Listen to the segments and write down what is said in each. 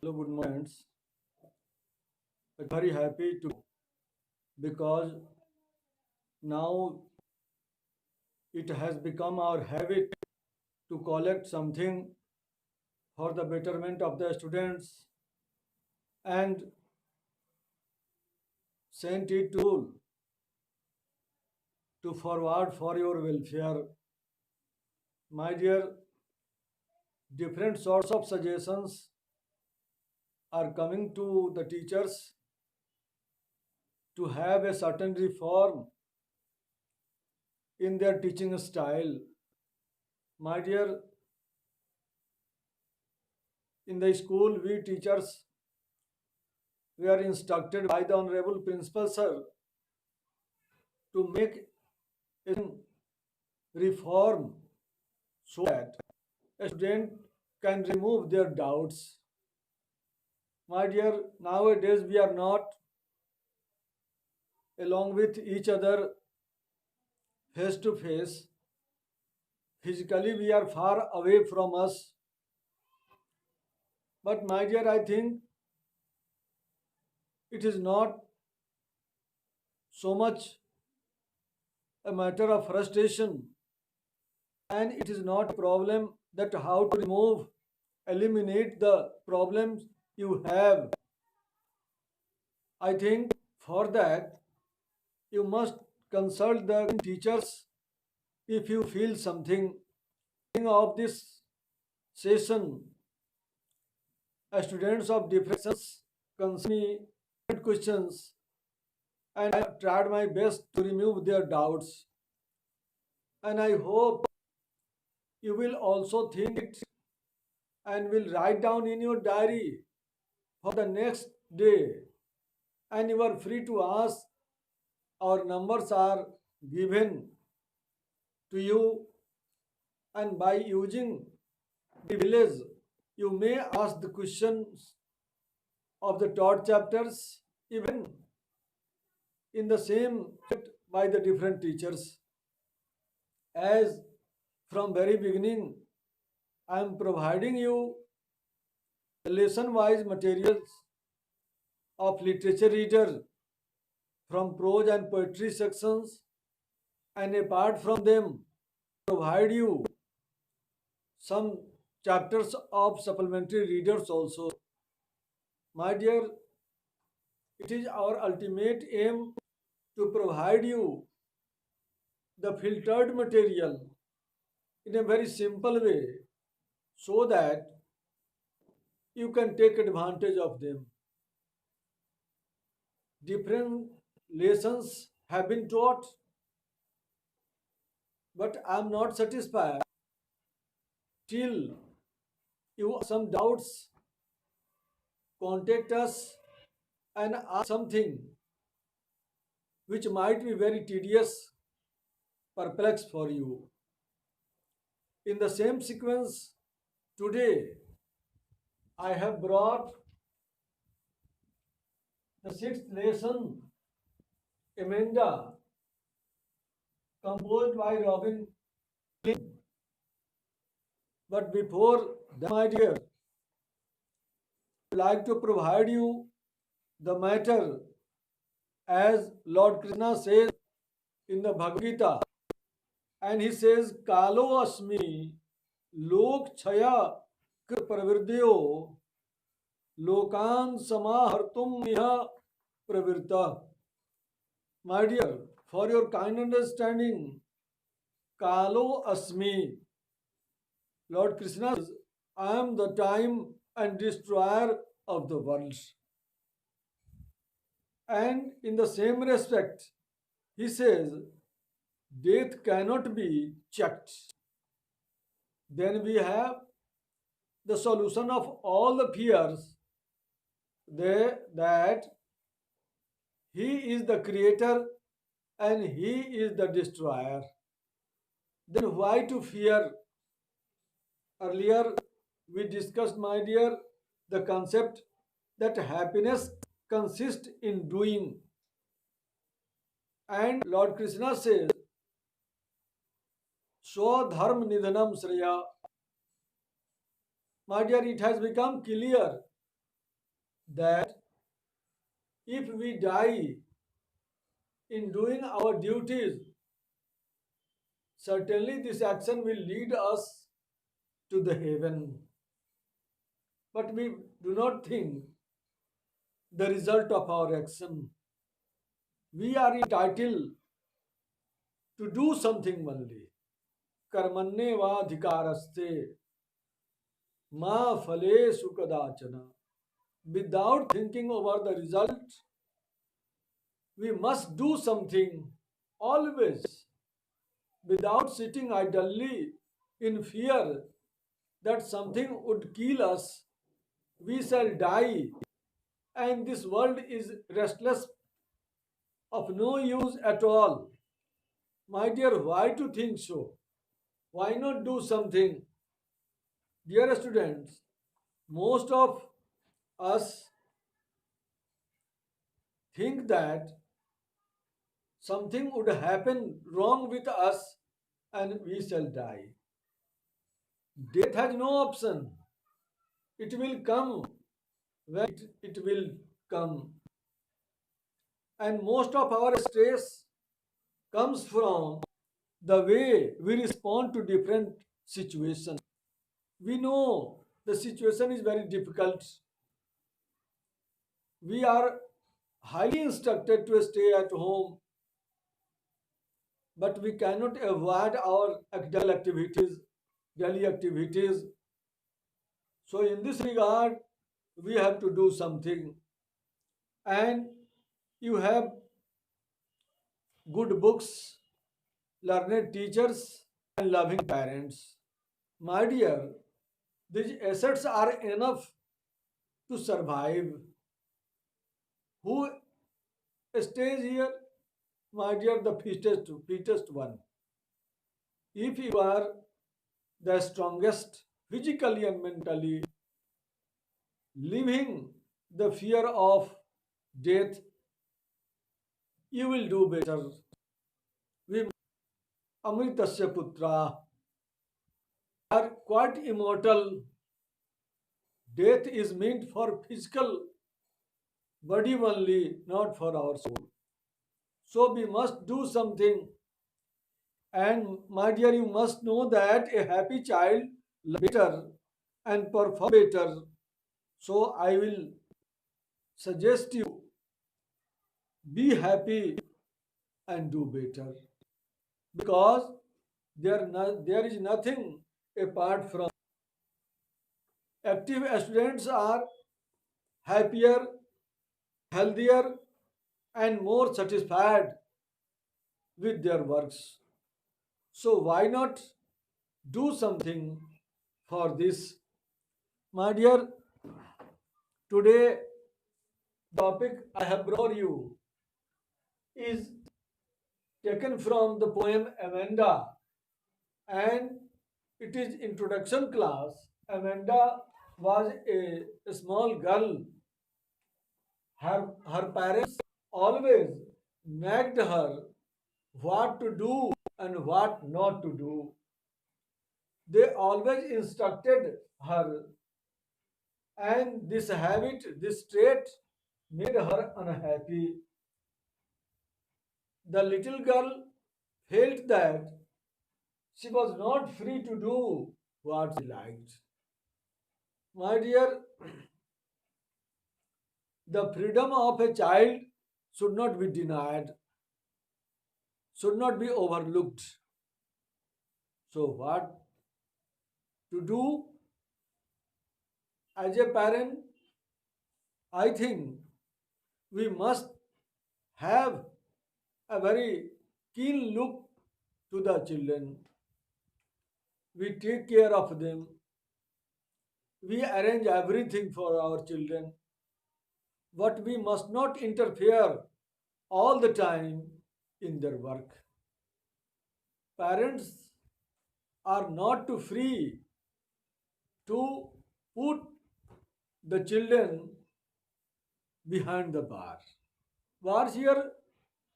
Hello, good morning. Very happy to because now it has become our habit to collect something for the betterment of the students and send it to forward for your welfare. My dear, different sorts of suggestions are coming to the teachers to have a certain reform in their teaching style. My dear, in the school, we teachers were instructed by the Honorable Principal Sir to make a reform so that a student can remove their doubts. My dear, nowadays we are not along with each other face to face. Physically, we are far away from us. But, my dear, I think it is not so much a matter of frustration, and it is not a problem that how to eliminate the problems you have. I think for that you must consult the teachers if you feel something of this session. Students of different sections concern me different questions, and I have tried my best to remove their doubts. And I hope you will also think it and will write down in your diary for the next day. And you are free to ask. Our numbers are given to you, and by using the village, you may ask the questions of the taught chapters, even in the same by the different teachers. As from very beginning, I am providing you lesson-wise materials of literature reader from prose and poetry sections, and apart from them, provide you some chapters of supplementary readers also. My dear, it is our ultimate aim to provide you the filtered material in a very simple way so that you can take advantage of them. Different lessons have been taught, but I am not satisfied till you have some doubts. Contact us and ask something which might be very tedious, perplex for you. In the same sequence, today I have brought the sixth lesson, Amanda, composed by Robin King. But before that, my dear, I would like to provide you the matter as Lord Krishna says in the Bhagavad Gita, and he says, Kalo Asmi Lok Chaya Kr Pravirdyo Lokan Samahartum Niha Pravirta. My dear, for your kind understanding, Kalo Asmi, Lord Krishna says, I am the time and destroyer of the world. And in the same respect, he says, death cannot be checked. Then we have the solution of all the fears that he is the creator and he is the destroyer. Then why to fear? Earlier we discussed, my dear, the concept that happiness consists in doing. And Lord Krishna says, Swadharm Nidhanam Sreya. My dear, it has become clear that if we die in doing our duties, certainly this action will lead us to the heaven. But we do not think the result of our action. We are entitled to do something only. कर्मण्ये वाधिकारस्ते ma phale sukadachana. Without thinking over the result, we must do something always, without sitting idly in fear that something would kill us. We shall die, and this world is restless, of no use at all. My dear, why to think so? Why not do something? Dear students, most of us think that something would happen wrong with us and we shall die. Death has no option. It will come when it will come. And most of our stress comes from the way we respond to different situations. We know the situation is very difficult. We are highly instructed to stay at home, but we cannot avoid our activities, daily activities. So, in this regard, we have to do something. And you have good books, learned teachers, and loving parents. My dear, these assets are enough to survive. Who stays here? My dear, the fittest one. If you are the strongest physically and mentally, living the fear of death, you will do better. We Amritasya Putra are quite immortal. Death is meant for physical body only, not for our soul. So we must do something. And my dear, you must know that a happy child better and perform better. So I will suggest you be happy and do better because there is nothing apart from active students are happier, healthier, and more satisfied with their works. So why not do something for this? My dear, today topic I have brought you is taken from the poem Amanda and it is introduction class. Amanda was a small girl. Her parents always nagged her what to do and what not to do. They always instructed her, and this habit, this trait, made her unhappy. The little girl felt that she was not free to do what she liked. My dear, the freedom of a child should not be denied, should not be overlooked. So, what to do as a parent? I think we must have a very keen look to the children. We take care of them. We arrange everything for our children. But we must not interfere all the time in their work. Parents are not too free to put the children behind the bar. Bars here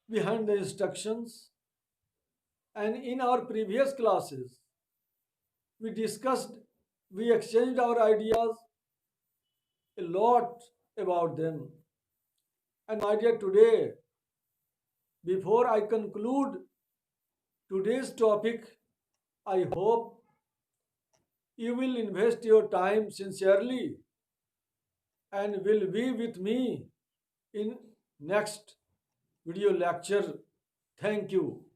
behind the instructions. And in our previous classes, we discussed, we exchanged our ideas a lot about them. And my dear, today, before I conclude today's topic, I hope you will invest your time sincerely and will be with me in next video lecture. Thank you.